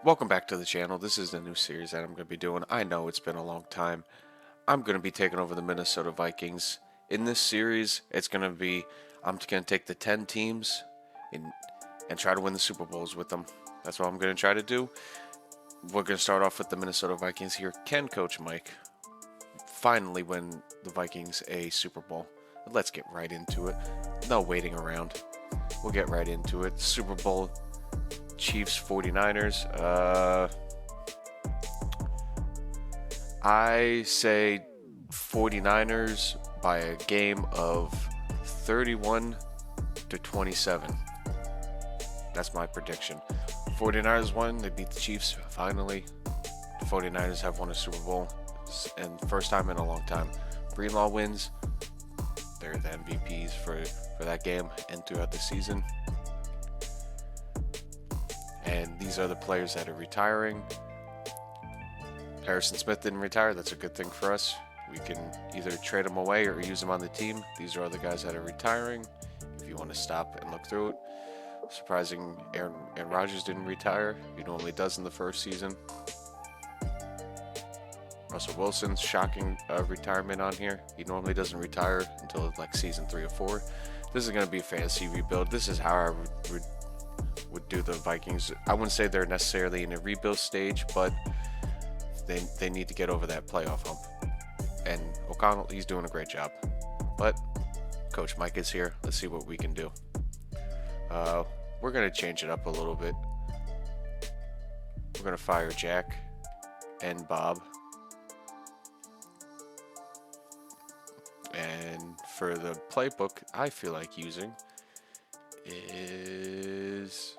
Welcome back to the channel. This is the new series that I'm going to be doing. I know it's been a long time. I'm going to be taking over the Minnesota Vikings. In this series, I'm going to take the 10 teams and try to win the Super Bowls with them. That's what I'm going to try to do. We're going to start off with the Minnesota Vikings here. Can Coach Mike finally win the Vikings a Super Bowl? Let's get right into it. No waiting around. We'll get right into it. Super Bowl Chiefs 49ers. I say 49ers by a game of 31-27. That's my prediction. 49ers won. They beat the Chiefs finally. The 49ers have won a Super Bowl, and first time in a long time. Greenlaw wins. They're the MVPs for that game and throughout the season. And these are the players that are retiring. Harrison Smith didn't retire. That's a good thing for us. We can either trade him away or use him on the team. These are all the guys that are retiring. If you want to stop and look through it. Surprising, Aaron Rodgers didn't retire. He normally does in the first season. Russell Wilson's shocking retirement on here. He normally doesn't retire until like season 3 or 4. This is going to be a fantasy rebuild. This is how I would do the Vikings. I wouldn't say they're necessarily in a rebuild stage, but they need to get over that playoff hump. And O'Connell, he's doing a great job. But Coach Mike is here. Let's see what we can do. We're going to change it up a little bit. We're going to fire Jack and Bob. And for the playbook I feel like using is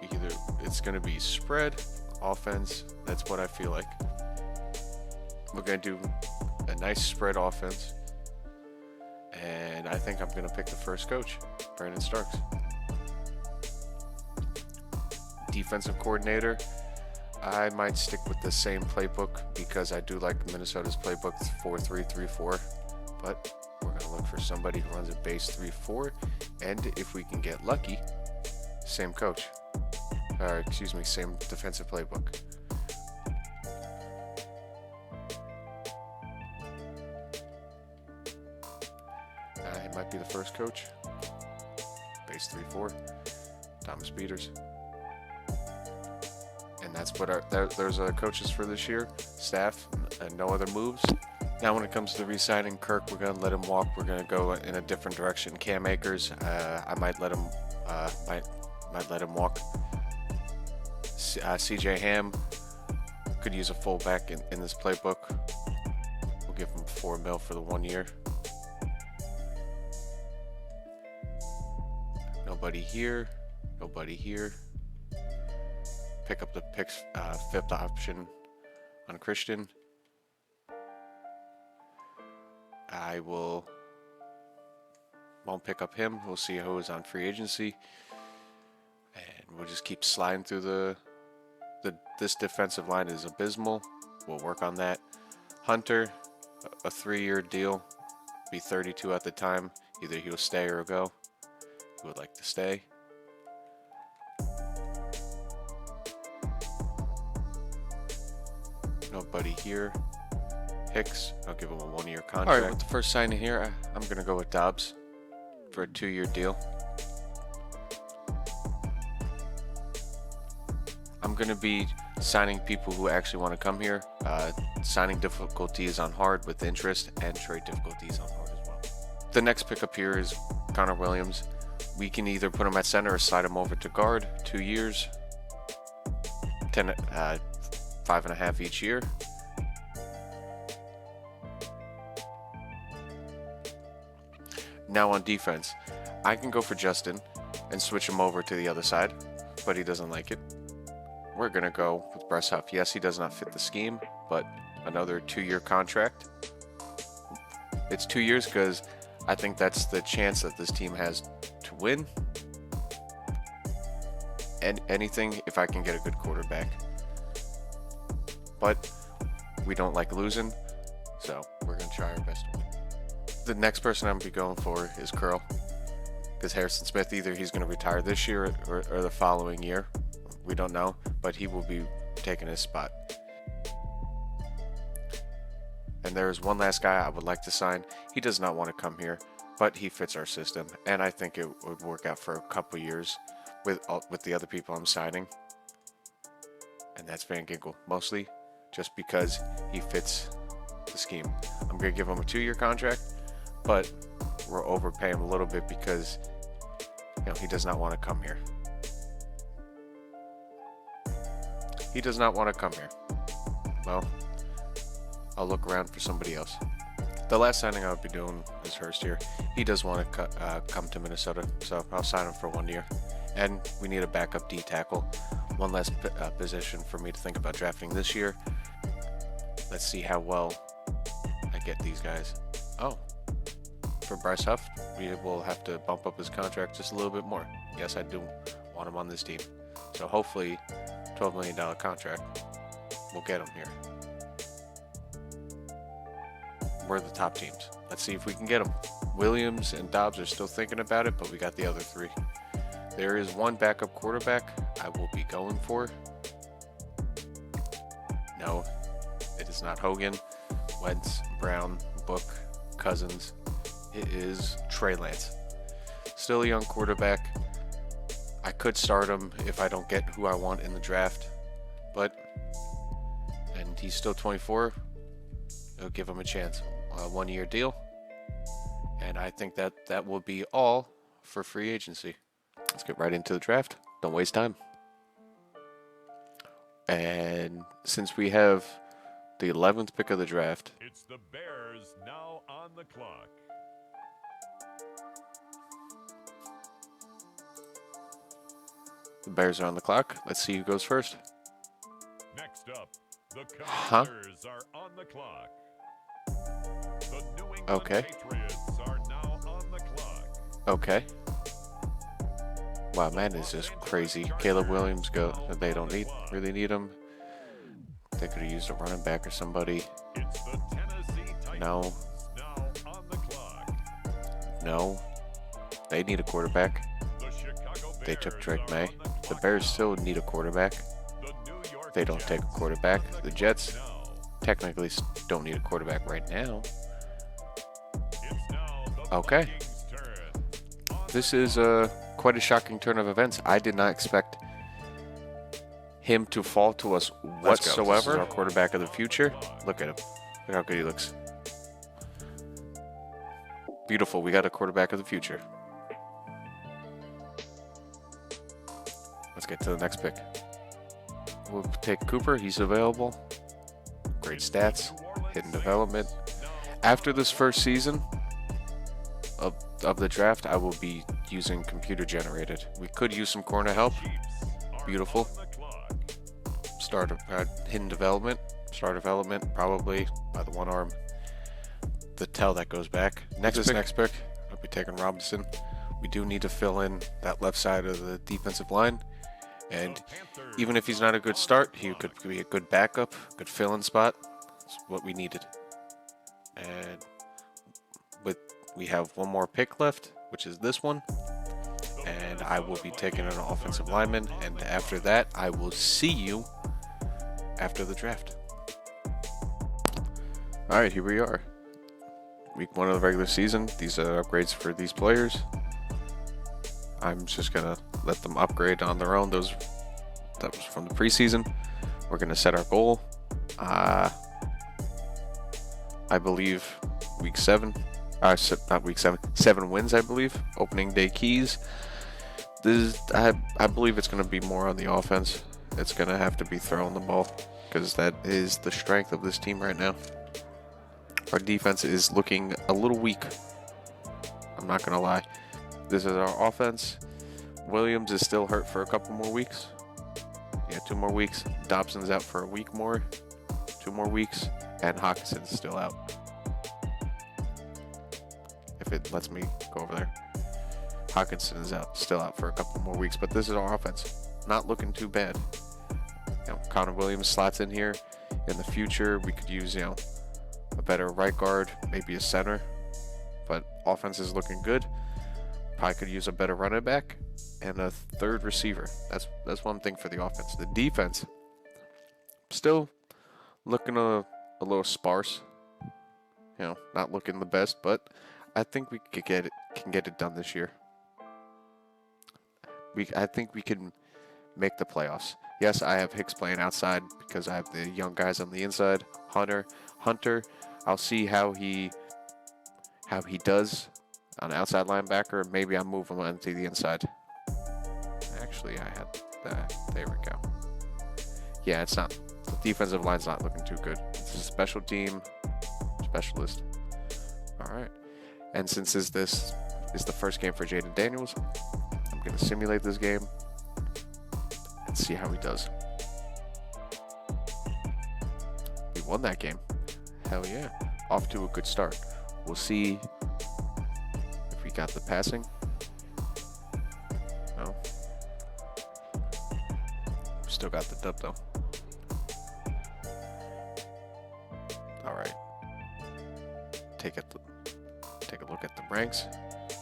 either it's going to be spread offense. That's what I feel like. We're going to do a nice spread offense. And I think I'm going to pick the first coach, Brandon Starks. Defensive coordinator, I might stick with the same playbook because I do like Minnesota's playbook 4-3-3-4. But we're going to look for somebody who runs a base 3-4. And if we can get lucky, same coach. Same defensive playbook. It might be the first coach. Base 3-4. Thomas Peters. And that's what there's our coaches for this year. Staff and no other moves. Now when it comes to re-signing Kirk, we're going to let him walk. We're going to go in a different direction. Cam Akers, I might let him walk. CJ Ham could use a fullback in this playbook. We'll give him $4 million for the 1 year. Nobody here. Pick up the picks, fifth option on Christian. I won't pick up him. We'll see who is on free agency. And we'll just keep sliding through this defensive line is abysmal. We'll work on that. Hunter, a 3-year deal, be 32 at the time. Either he'll stay or go. He would like to stay. Nobody here. Hicks, I'll give him a 1-year contract. Alright, with the first signing here, I'm going to go with Dobbs for a 2-year deal. I'm going to be signing people who actually want to come here. Signing difficulties on hard with interest and trade difficulties on hard as well. The next pickup here is Connor Williams. We can either put him at center or slide him over to guard. 2 years. 5.5 each year. Now on defense, I can go for Justin and switch him over to the other side, but he doesn't like it. We're going to go with Bress Huff. Yes, he does not fit the scheme, but another 2-year contract. It's 2 years because I think that's the chance that this team has to win. And anything if I can get a good quarterback. But we don't like losing, so we're going to try our best to win. The next person I'm going to be going for is Curl. because Harrison Smith, either he's going to retire this year or the following year. We don't know, but he will be taking his spot. And there's one last guy I would like to sign. He does not want to come here, but he fits our system, and I think it would work out for a couple years with the other people I'm signing. And that's Van Ginkel, mostly just because he fits the scheme. I'm going to give him a 2-year contract, but we're overpaying him a little bit because he does not want to come here. He does not want to come here. Well, I'll look around for somebody else. The last signing I would be doing is Hurst here. He does want to come to Minnesota, so I'll sign him for 1 year. And we need a backup D tackle. One less position for me to think about drafting this year. Let's see how well I get these guys. Oh, for Bryce Huff, we will have to bump up his contract just a little bit more. Yes, I do want him on this team. So hopefully, $12 million contract, we'll get him here. We're the top teams. Let's see if we can get them. Williams and Dobbs are still thinking about it, but we got the other 3. There is one backup quarterback I will be going for. No, it is not Hogan, Wentz, Brown, Book, Cousins. It is Trey Lance. Still a young quarterback. I could start him if I don't get who I want in the draft, and he's still 24. I'll give him a chance. A 1-year deal. And I think that will be all for free agency. Let's get right into the draft. Don't waste time. And since we have the 11th pick of the draft, it's the Bears now on the clock. The Bears are on the clock. Let's see who goes first. Next up, the Commanders are on the clock. The New England Patriots are now on the clock. Okay. Wow, man, is just crazy. Caleb Williams go. They don't really need him. They could have used a running back or somebody. It's the Tennessee Titans No. now on the clock. No. They need a quarterback. The Chicago They Bears took Drake are May. on the The clock Bears now. still need a quarterback. The New York They don't Jets take a quarterback. on The clock Jets now. technically don't need a quarterback right now. It's now the Okay. Vikings' turn. On This the is clock. quite a shocking turn of events. I did not expect him to fall to us whatsoever. This is our quarterback of the future. Look at him. Look how good he looks. Beautiful. We got a quarterback of the future. Let's get to the next pick. We'll take Cooper. He's available. Great stats. Hidden development. After this first season of the draft, I will be using computer generated. We could use some corner help. Beautiful. Start hidden development. Start development probably by the one arm. The tell that goes back. Next pick. I'll be taking Robinson. We do need to fill in that left side of the defensive line. And even if he's not a good start, he could be a good backup, good fill-in spot. That's what we needed. And we have one more pick left, which is this one. And I will be taking an offensive lineman. And after that, I will see you after the draft. All right, here we are. Week 1 of the regular season. These are upgrades for these players. I'm just going to let them upgrade on their own. That was from the preseason. We're going to set our goal. I believe week 7. Not week 7. 7 wins, I believe. Opening day keys. I believe it's going to be more on the offense. It's going to have to be throwing the ball because that is the strength of this team right now. Our defense is looking a little weak. I'm not going to lie. This is our offense. Williams is still hurt for a couple more weeks. Yeah, 2 more weeks. Dobson's out for a week more. 2 more weeks. And Hawkinson's still out. If it lets me go over there. Hawkinson is still out for a couple more weeks. But this is our offense. Not looking too bad. Connor Williams slots in here. In the future, we could use, a better right guard, maybe a center. But offense is looking good. probably could use a better running back and a third receiver. That's one thing for the offense. The defense still looking a little sparse. Not looking the best, but I think we can get it done this year. I think we can make the playoffs. Yes, I have Hicks playing outside because I have the young guys on the inside. Hunter, I'll see how he does on outside linebacker. Maybe I'll move him onto the inside. Actually, I had that. There we go. Yeah, it's not. The defensive line's not looking too good. It's a special team specialist. All right. And since this is the first game for Jaden Daniels, I'm going to simulate this game and see how he does. We won that game. Hell yeah. Off to a good start. We'll see if we got the passing. No. Still got the dub though. All right. Take a look at the ranks.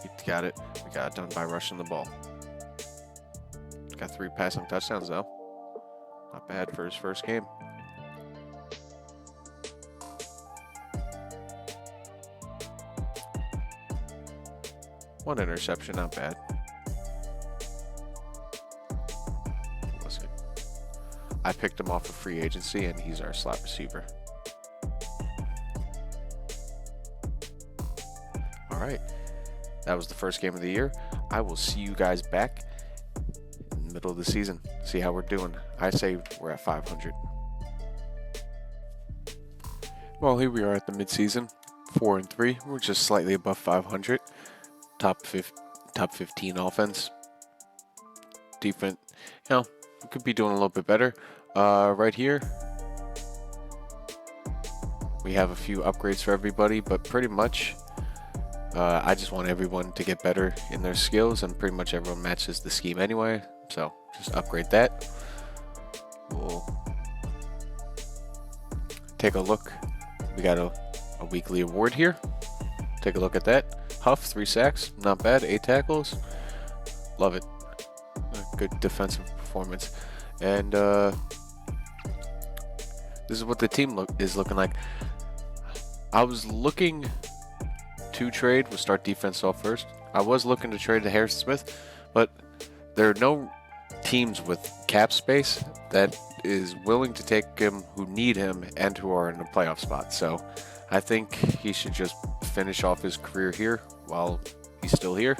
We got it. We got it done by rushing the ball. Got 3 passing touchdowns though. Not bad for his first game. One interception, not bad. What was it? I picked him off of free agency, and he's our slot receiver. All right. That was the first game of the year. I will see you guys back in the middle of the season. See how we're doing. I say we're at 500. Well, here we are at the midseason, 4-3. We're just slightly above 500. Top 15 offense. Defense, we could be doing a little bit better. Right here, we have a few upgrades for everybody, but pretty much, I just want everyone to get better in their skills, and pretty much everyone matches the scheme anyway. So just upgrade that. We'll take a look. We got a weekly award here. Take a look at that. Huff, 3 sacks, not bad. 8 tackles, love it. A good defensive performance. And this is what the team is looking like. I was looking to trade. We'll start defense off first. I was looking to trade to Harrison Smith, but there are no teams with cap space that is willing to take him, who need him, and who are in a playoff spot. So I think he should just finish off his career here while he's still here.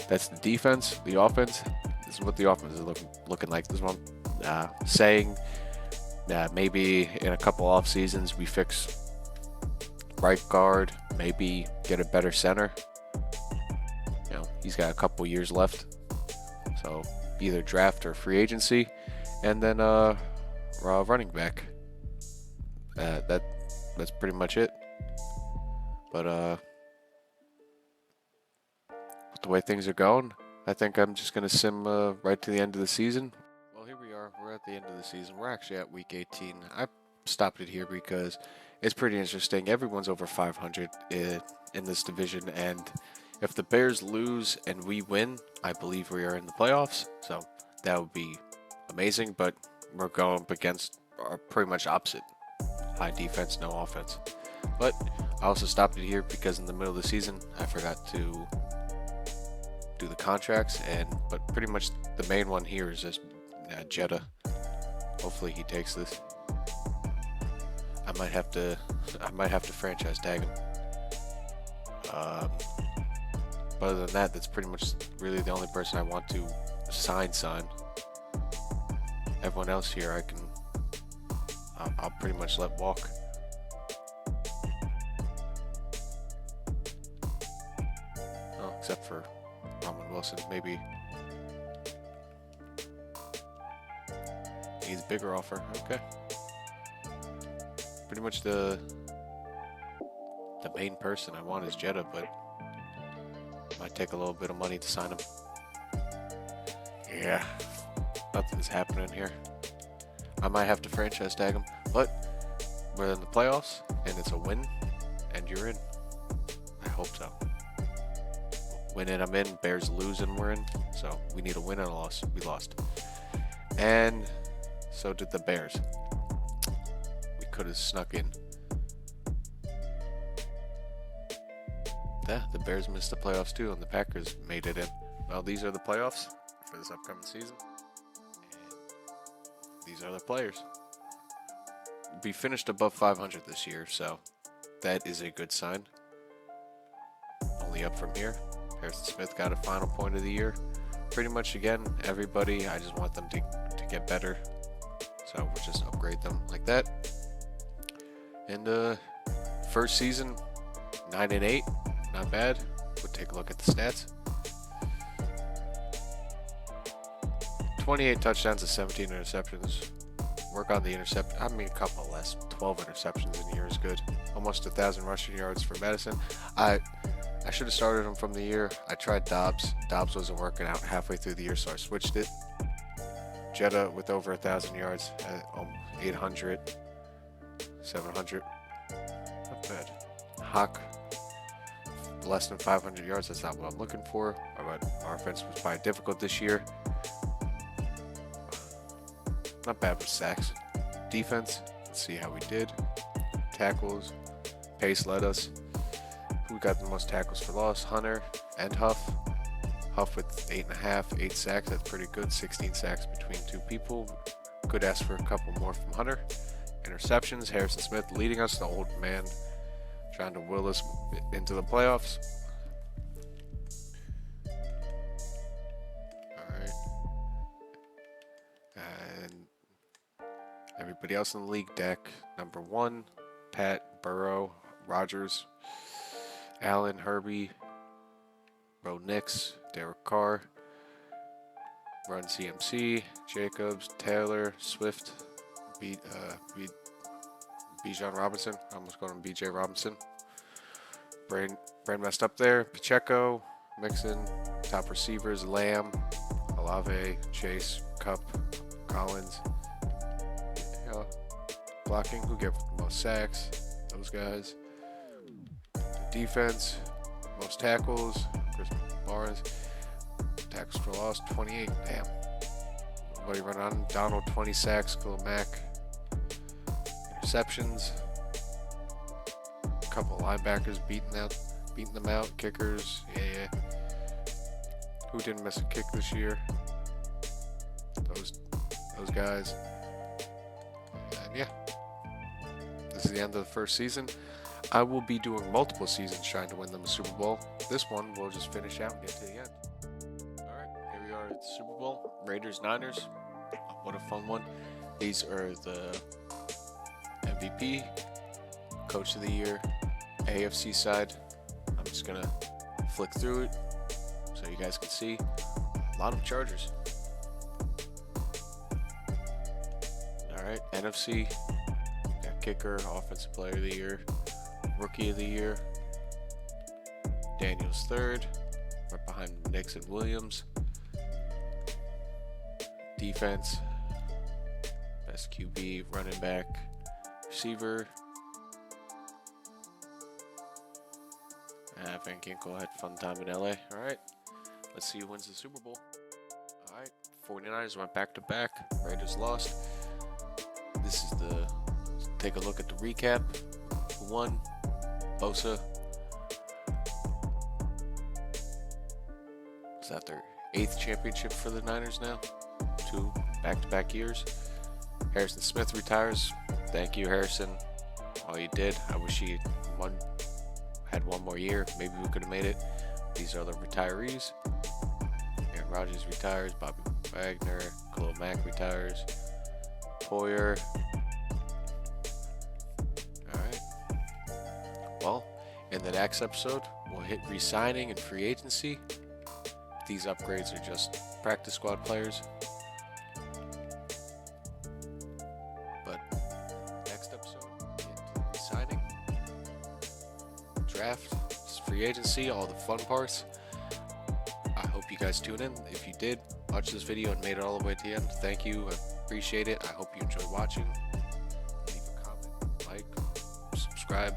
That's the defense. The offense, this is what the offense is looking like. This is what I'm saying. Maybe in a couple off seasons we fix right guard, maybe get a better center. He's got a couple years left, so either draft or free agency, and then running back. That's pretty much it. But with the way things are going, I think I'm just going to sim right to the end of the season. Well, here we are. We're at the end of the season. We're actually at week 18. I stopped it here because it's pretty interesting. Everyone's over 500 in this division, and if the Bears lose and we win, I believe we are in the playoffs. So that would be amazing, but we're going up against pretty much opposite. High defense, no offense. But I also stopped it here because in the middle of the season, I forgot to do the contracts, but pretty much the main one here is just Jetta. Hopefully he takes this. I might have to franchise tag him. But other than that, that's pretty much really the only person I want to sign. Everyone else here, I'll pretty much let walk. Oh, except for Roman Wilson, maybe. He's a bigger offer. Okay. Pretty much the main person I want is Jetta, but might take a little bit of money to sign him. Yeah, nothing's happening here. I might have to franchise tag him, but we're in the playoffs, and it's a win, and you're in. I hope so. Win it, I'm in. Bears lose and we're in. So we need a win and a loss. We lost. And so did the Bears. We could have snuck in. Yeah, the Bears missed the playoffs too, and the Packers made it in. Well, these are the playoffs for this upcoming season. And these are the players. We finished above 500 this year, so that is a good sign. Only up from here. Harrison Smith got a final point of the year. Pretty much again, everybody, I just want them to get better. So we'll just upgrade them like that. And first season, 9-8, not bad. We'll take a look at the stats. 28 touchdowns to 17 interceptions. Work on the a couple less. 12 interceptions in a year is good. Almost 1,000 rushing yards for Madison. I should have started him from the year. I tried Dobbs. Dobbs wasn't working out halfway through the year, so I switched it. Jetta with over 1,000 yards at 800, 700. Not bad. Hawk, less than 500 yards. That's not what I'm looking for. But our offense was probably difficult this year. Not bad with sacks. Defense, let's see how we did. Tackles, pace led us. Who got the most tackles for loss? Hunter and Huff. Huff with 8.5, 8 sacks. That's pretty good. 16 sacks between two people. Could ask for a couple more from Hunter. Interceptions, Harrison Smith leading us, the old man, trying to will us into the playoffs. Everybody else in the league, Dak, number 1, Pat, Burrow, Rodgers, Allen, Herbie, Bo Nix, Derek Carr, Run CMC, Jacobs, Taylor, Swift, Bijan Robinson. I almost called him BJ Robinson. Brain messed up there. Pacheco, Mixon, top receivers, Lamb, Olave, Chase, Cup, Collins. Blocking, who gave the most sacks? Those guys. Defense, most tackles, Chris Barnes. Tackles for loss, 28. Damn. Nobody run on. Donald, 20 sacks. Khalil Mack. Interceptions. A couple of linebackers beating them out. Kickers, yeah. Who didn't miss a kick this year? Those guys. And yeah. This is the end of the first season. I will be doing multiple seasons trying to win them a Super Bowl. This one we'll just finish out and get to the end. Alright, here we are at the Super Bowl. Raiders, Niners. What a fun one. These are the MVP, Coach of the Year, AFC side. I'm just going to flick through it so you guys can see. A lot of Chargers. Alright, NFC. Kicker, Offensive Player of the Year, Rookie of the Year, Daniels third, right behind Nix and Williams. Defense, best QB, running back, receiver. Van Ginkel had a fun time in LA. Alright, let's see who wins the Super Bowl. Alright, 49ers went back to back, Raiders lost. This is the take a look at the recap. Who won? Bosa. Is that their 8th championship for the Niners now? 2 back-to-back years. Harrison Smith retires. Thank you, Harrison. All you did. I wish he had one more year. Maybe we could have made it. These are the retirees. Aaron Rodgers retires. Bobby Wagner. Khalil Mack retires. Poyer. Well, in the next episode, we'll hit re-signing and free agency. These upgrades are just practice squad players. But next episode, we'll get to re-signing, draft, free agency, all the fun parts. I hope you guys tune in. If you did watch this video and made it all the way to the end, thank you. I appreciate it. I hope you enjoyed watching. Leave a comment, like, subscribe.